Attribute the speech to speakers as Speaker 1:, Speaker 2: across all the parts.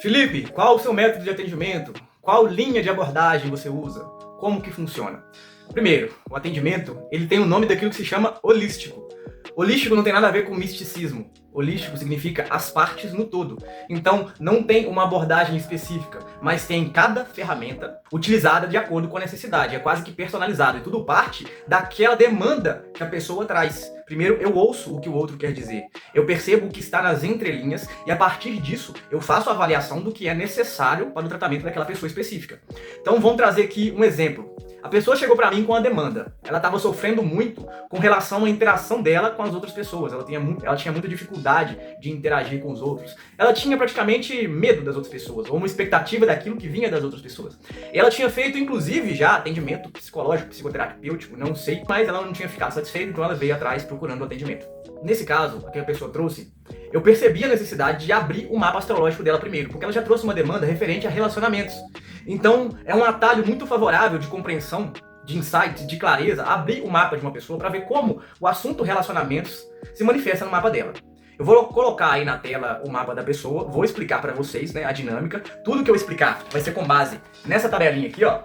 Speaker 1: Felipe, qual o seu método de atendimento? Qual linha de abordagem você usa? Como que funciona? Primeiro, o atendimento, ele tem o nome daquilo que se chama holístico. Holístico não tem nada a ver com misticismo. Holístico significa as partes no todo. Então, não tem uma abordagem específica, mas tem cada ferramenta utilizada de acordo com a necessidade. É quase que personalizado e tudo parte daquela demanda que a pessoa traz. Primeiro, eu ouço o que o outro quer dizer. Eu percebo o que está nas entrelinhas e, a partir disso, eu faço a avaliação do que é necessário para o tratamento daquela pessoa específica. Então, vamos trazer aqui um exemplo. A pessoa chegou para mim com uma demanda. Ela estava sofrendo muito com relação à interação dela com as outras pessoas. Ela tinha muita dificuldade de interagir com os outros. Ela tinha praticamente medo das outras pessoas, ou uma expectativa daquilo que vinha das outras pessoas. Ela tinha feito, inclusive, já atendimento psicológico, psicoterapêutico, não sei, mas ela não tinha ficado satisfeita, então ela veio atrás procurando o atendimento. Nesse caso, a que a pessoa trouxe, eu percebi a necessidade de abrir o mapa astrológico dela primeiro, porque ela já trouxe uma demanda referente a relacionamentos. Então, é um atalho muito favorável de compreensão, de insight, de clareza, abrir o mapa de uma pessoa para ver como o assunto relacionamentos se manifesta no mapa dela. Eu vou colocar aí na tela o mapa da pessoa, vou explicar para vocês, né, a dinâmica. Tudo que eu explicar vai ser com base nessa tabelinha aqui, ó,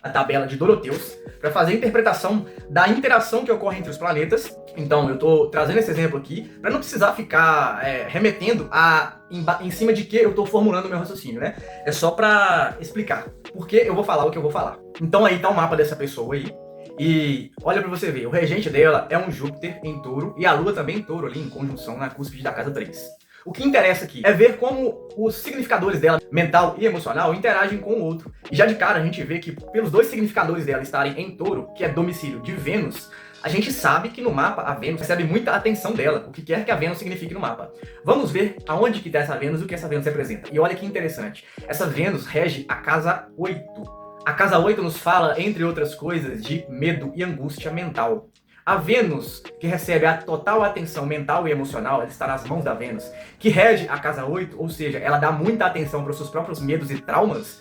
Speaker 1: a tabela de Doroteus, para fazer a interpretação da interação que ocorre entre os planetas. Então, eu estou trazendo esse exemplo aqui para não precisar ficar remetendo em cima de que eu estou formulando o meu raciocínio, né? É só para explicar porque eu vou falar o que eu vou falar. Então aí tá o mapa dessa pessoa aí. E olha para você ver, o regente dela é um Júpiter em touro e a Lua também em touro ali, em conjunção na cúspide da casa 3. O que interessa aqui é ver como os significadores dela, mental e emocional, interagem com o outro. E já de cara a gente vê que pelos dois significadores dela estarem em touro, que é domicílio de Vênus, a gente sabe que no mapa a Vênus recebe muita atenção dela, o que quer que a Vênus signifique no mapa. Vamos ver aonde que está essa Vênus e o que essa Vênus representa. E olha que interessante, essa Vênus rege a casa 8. A casa 8 nos fala, entre outras coisas, de medo e angústia mental. A Vênus, que recebe a total atenção mental e emocional, ela está nas mãos da Vênus, que rege a casa 8, ou seja, ela dá muita atenção para os seus próprios medos e traumas.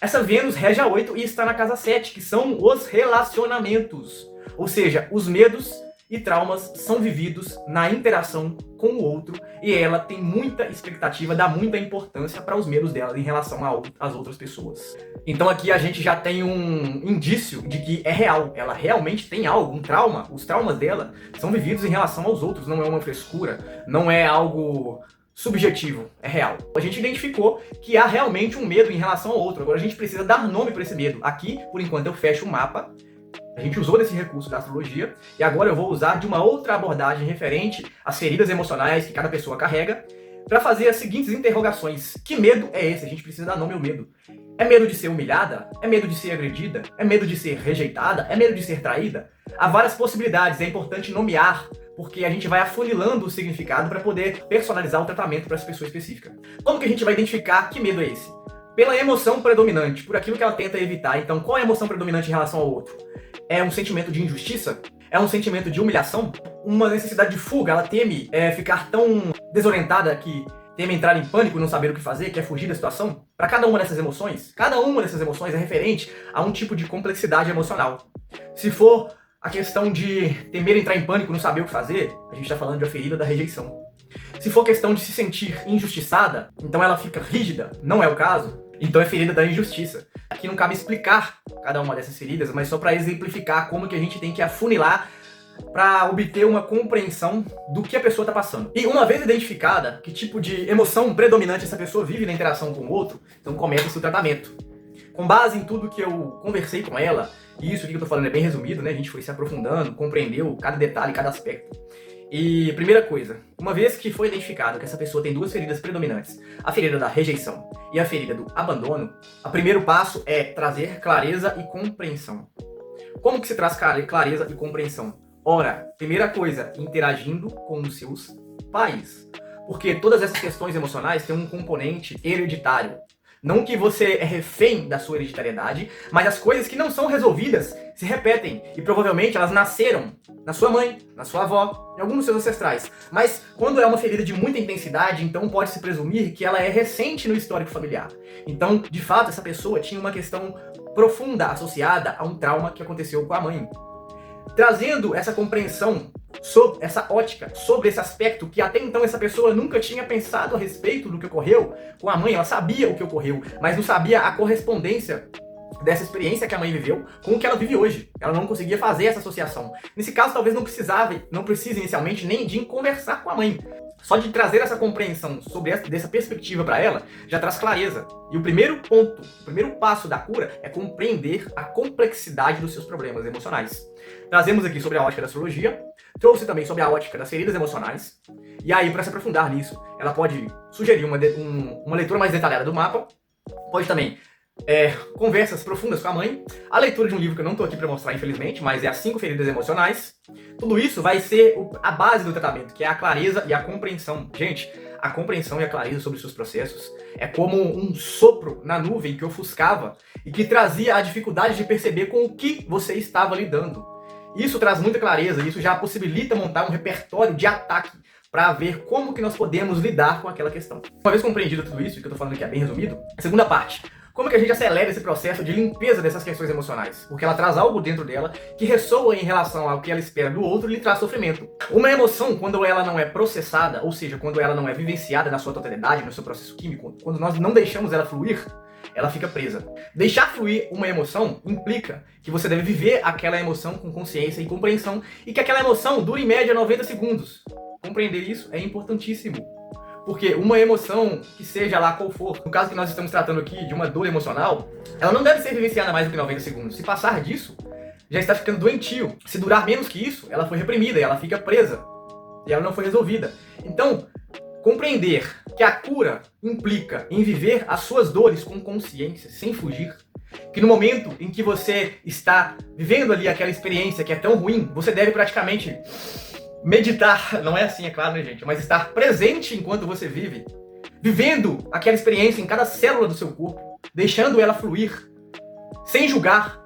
Speaker 1: Essa Vênus rege a 8 e está na casa 7, que são os relacionamentos. Ou seja, os medos e traumas são vividos na interação com o outro e ela tem muita expectativa, dá muita importância para os medos dela em relação às outras pessoas. Então aqui a gente já tem um indício de que é real, ela realmente tem algo, um trauma, os traumas dela são vividos em relação aos outros, não é uma frescura, não é algo subjetivo, é real. A gente identificou que há realmente um medo em relação ao outro, agora a gente precisa dar nome para esse medo. Aqui, por enquanto, eu fecho o mapa. A gente usou desse recurso da astrologia e agora eu vou usar de uma outra abordagem referente às feridas emocionais que cada pessoa carrega para fazer as seguintes interrogações. Que medo é esse? A gente precisa dar nome ao medo. É medo de ser humilhada? É medo de ser agredida? É medo de ser rejeitada? É medo de ser traída? Há várias possibilidades, é importante nomear, porque a gente vai afunilando o significado para poder personalizar o tratamento para essa pessoa específica. Como que a gente vai identificar que medo é esse? Pela emoção predominante, por aquilo que ela tenta evitar. Então, qual é a emoção predominante em relação ao outro? É um sentimento de injustiça? É um sentimento de humilhação? Uma necessidade de fuga? Ela teme ficar tão desorientada que teme entrar em pânico e não saber o que fazer, quer fugir da situação? Para cada uma dessas emoções, cada uma dessas emoções é referente a um tipo de complexidade emocional. Se for a questão de temer entrar em pânico e não saber o que fazer, a gente está falando de uma ferida da rejeição. Se for questão de se sentir injustiçada, então ela fica rígida, não é o caso, então é ferida da injustiça. Aqui não cabe explicar cada uma dessas feridas, mas só para exemplificar como que a gente tem que afunilar para obter uma compreensão do que a pessoa está passando. E uma vez identificada que tipo de emoção predominante essa pessoa vive na interação com o outro, então começa-se o tratamento. Com base em tudo que eu conversei com ela, e isso que eu estou falando é bem resumido, né? A gente foi se aprofundando, compreendeu cada detalhe, cada aspecto. E primeira coisa, uma vez que foi identificado que essa pessoa tem duas feridas predominantes, a ferida da rejeição e a ferida do abandono, o primeiro passo é trazer clareza e compreensão. Como que se traz clareza e compreensão? Ora, primeira coisa, interagindo com os seus pais. Porque todas essas questões emocionais têm um componente hereditário. Não que você é refém da sua hereditariedade, mas as coisas que não são resolvidas se repetem. E provavelmente elas nasceram na sua mãe, na sua avó, em algum dos seus ancestrais. Mas quando é uma ferida de muita intensidade, então pode-se presumir que ela é recente no histórico familiar. Então, de fato, essa pessoa tinha uma questão profunda associada a um trauma que aconteceu com a mãe. Trazendo essa compreensão sobre essa ótica, sobre esse aspecto que até então essa pessoa nunca tinha pensado a respeito do que ocorreu com a mãe. Ela sabia o que ocorreu, mas não sabia a correspondência dessa experiência que a mãe viveu com o que ela vive hoje. Ela não conseguia fazer essa associação. Nesse caso, talvez não precise inicialmente nem de conversar com a mãe. Só de trazer essa compreensão sobre dessa perspectiva para ela, já traz clareza. E o primeiro ponto, o primeiro passo da cura é compreender a complexidade dos seus problemas emocionais. Trazemos aqui sobre a ótica da astrologia, trouxe também sobre a ótica das feridas emocionais. E aí, para se aprofundar nisso, ela pode sugerir uma leitura mais detalhada do mapa, pode também conversas profundas com a mãe, a leitura de um livro que eu não estou aqui para mostrar, infelizmente, mas é As 5 Feridas Emocionais. Tudo isso vai ser a base do tratamento, que é a clareza e a compreensão. Gente, a compreensão e a clareza sobre os seus processos é como um sopro na nuvem que ofuscava e que trazia a dificuldade de perceber com o que você estava lidando. Isso traz muita clareza, isso já possibilita montar um repertório de ataque para ver como que nós podemos lidar com aquela questão. Uma vez compreendido tudo isso, que eu estou falando aqui é bem resumido, a segunda parte. Como que a gente acelera esse processo de limpeza dessas questões emocionais? Porque ela traz algo dentro dela que ressoa em relação ao que ela espera do outro e lhe traz sofrimento. Uma emoção, quando ela não é processada, ou seja, quando ela não é vivenciada na sua totalidade, no seu processo químico, quando nós não deixamos ela fluir, ela fica presa. Deixar fluir uma emoção implica que você deve viver aquela emoção com consciência e compreensão e que aquela emoção dure em média 90 segundos. Compreender isso é importantíssimo. Porque uma emoção, que seja lá qual for, no caso que nós estamos tratando aqui de uma dor emocional, ela não deve ser vivenciada mais do que 90 segundos. Se passar disso, já está ficando doentio. Se durar menos que isso, ela foi reprimida e ela fica presa. E ela não foi resolvida. Então, compreender que a cura implica em viver as suas dores com consciência, sem fugir. Que no momento em que você está vivendo ali aquela experiência que é tão ruim, você deve praticamente meditar, não é assim, é claro, né, gente? Mas estar presente enquanto você vive, vivendo aquela experiência em cada célula do seu corpo, deixando ela fluir, sem julgar,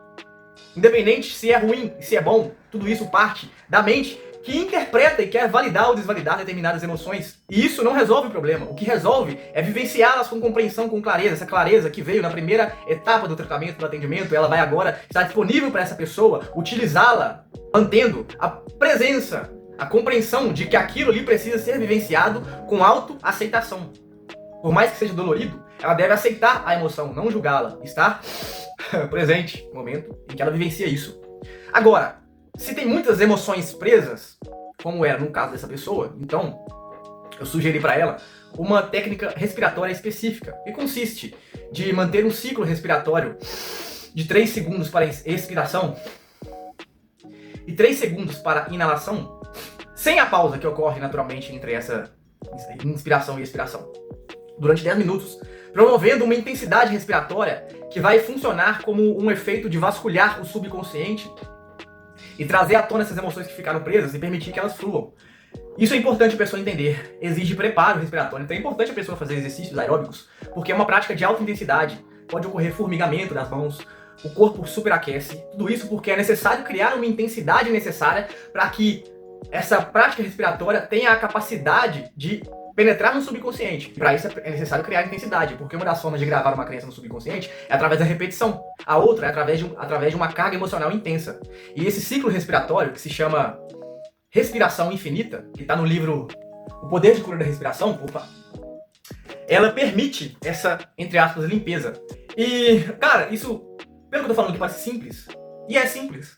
Speaker 1: independente se é ruim, se é bom, tudo isso parte da mente que interpreta e quer validar ou desvalidar determinadas emoções. E isso não resolve o problema. O que resolve é vivenciá-las com compreensão, com clareza. Essa clareza que veio na primeira etapa do tratamento, do atendimento, ela vai agora estar disponível para essa pessoa utilizá-la, mantendo a presença, a compreensão de que aquilo ali precisa ser vivenciado com autoaceitação. Por mais que seja dolorido, ela deve aceitar a emoção, não julgá-la. Estar presente no momento em que ela vivencia isso. Agora, se tem muitas emoções presas, como era no caso dessa pessoa, então eu sugeri para ela uma técnica respiratória específica, que consiste de manter um ciclo respiratório de 3 segundos para expiração e 3 segundos para inalação, sem a pausa que ocorre naturalmente entre essa inspiração e expiração, durante 10 minutos, promovendo uma intensidade respiratória que vai funcionar como um efeito de vasculhar o subconsciente e trazer à tona essas emoções que ficaram presas e permitir que elas fluam. Isso é importante a pessoa entender, exige preparo respiratório, então é importante a pessoa fazer exercícios aeróbicos, porque é uma prática de alta intensidade, pode ocorrer formigamento das mãos, o corpo superaquece, tudo isso porque é necessário criar uma intensidade necessária para que essa prática respiratória tenha a capacidade de penetrar no subconsciente. Para isso é necessário criar intensidade, porque uma das formas de gravar uma crença no subconsciente é através da repetição. A outra é através de uma carga emocional intensa. E esse ciclo respiratório, que se chama respiração infinita, que está no livro O Poder de Cura da Respiração, ela permite essa, entre aspas, limpeza. E, cara, isso, pelo que eu tô falando aqui, parece simples. E é simples.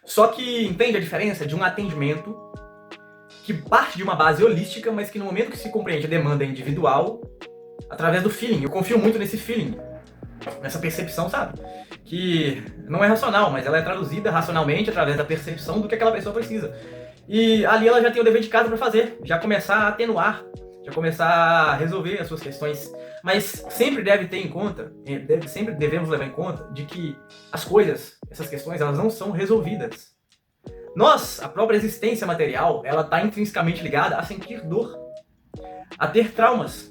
Speaker 1: Só que entende a diferença de um atendimento que parte de uma base holística, mas que no momento que se compreende a demanda individual, através do feeling. Eu confio muito nesse feeling, nessa percepção, sabe? Que não é racional, mas ela é traduzida racionalmente através da percepção do que aquela pessoa precisa. E ali ela já tem o dever de casa para fazer, já começar a atenuar, já começar a resolver as suas questões. Mas sempre deve ter em conta, sempre devemos levar em conta de que as coisas, essas questões, elas não são resolvidas. Nós, a própria existência material, ela está intrinsecamente ligada a sentir dor, a ter traumas,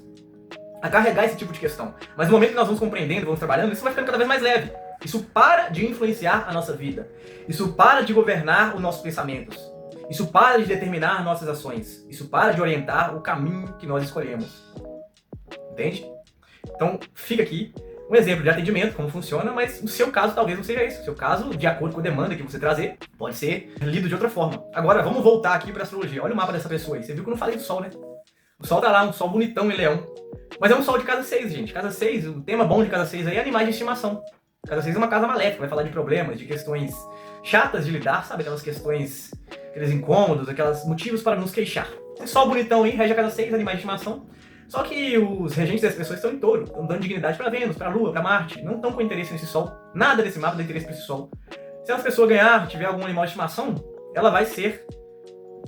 Speaker 1: a carregar esse tipo de questão. Mas no momento que nós vamos compreendendo, vamos trabalhando, isso vai ficando cada vez mais leve. Isso para de influenciar a nossa vida. Isso para de governar os nossos pensamentos. Isso para de determinar nossas ações. Isso para de orientar o caminho que nós escolhemos. Entende? Então, fica aqui um exemplo de atendimento, como funciona, mas no seu caso talvez não seja isso. No seu caso, de acordo com a demanda que você trazer, pode ser lido de outra forma. Agora, vamos voltar aqui para astrologia. Olha o mapa dessa pessoa aí. Você viu que eu não falei do Sol, né? O Sol tá lá, um Sol bonitão em Leão. Mas é um Sol de casa 6, gente. Casa 6, o tema bom de casa 6 aí é animais de estimação. Casa 6 é uma casa maléfica, vai falar de problemas, de questões chatas de lidar, sabe? Aquelas questões, aqueles incômodos, aqueles motivos para nos queixar. Esse Sol bonitão aí, rege a casa 6, animais de estimação. Só que os regentes dessas pessoas estão em touro, estão dando dignidade para Vênus, para Lua, para Marte, não estão com interesse nesse Sol. Nada desse mapa dá interesse para esse Sol. Se essa pessoa ganhar, tiver algum animal de estimação, ela vai ser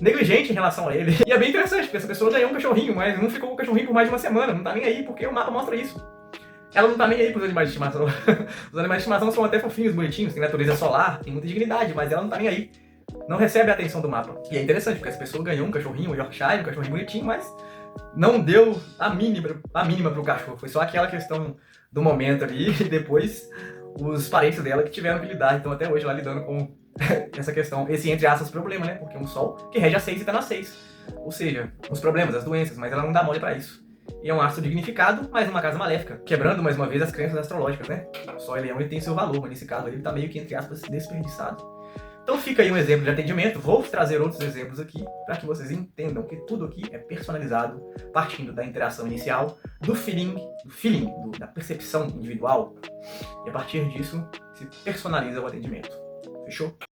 Speaker 1: negligente em relação a ele. E é bem interessante, porque essa pessoa ganhou um cachorrinho, mas não ficou com o cachorrinho por mais de uma semana, não tá nem aí, porque o mapa mostra isso. Ela não tá nem aí pros animais de estimação. Os animais de estimação são até fofinhos, bonitinhos, tem natureza solar, tem muita dignidade, mas ela não tá nem aí. Não recebe a atenção do mapa. E é interessante, porque essa pessoa ganhou um cachorrinho, um Yorkshire, um cachorrinho bonitinho, mas não deu a mínima pro cachorro. Foi só aquela questão do momento ali, e depois os parentes dela que tiveram que lidar. Então até hoje lá lidando com essa questão, esse entre aspas problema, né? Porque é um Sol que rege a 6 e tá na 6. Ou seja, os problemas, as doenças, mas ela não dá mole pra isso. E é um astro dignificado, mas uma casa maléfica, quebrando mais uma vez as crenças astrológicas, né? O Sol e Leão ele tem seu valor, mas nesse caso ele tá meio que, entre aspas, desperdiçado. Então fica aí um exemplo de atendimento, vou trazer outros exemplos aqui, para que vocês entendam que tudo aqui é personalizado, partindo da interação inicial, do feeling, da percepção individual, e a partir disso se personaliza o atendimento. Fechou?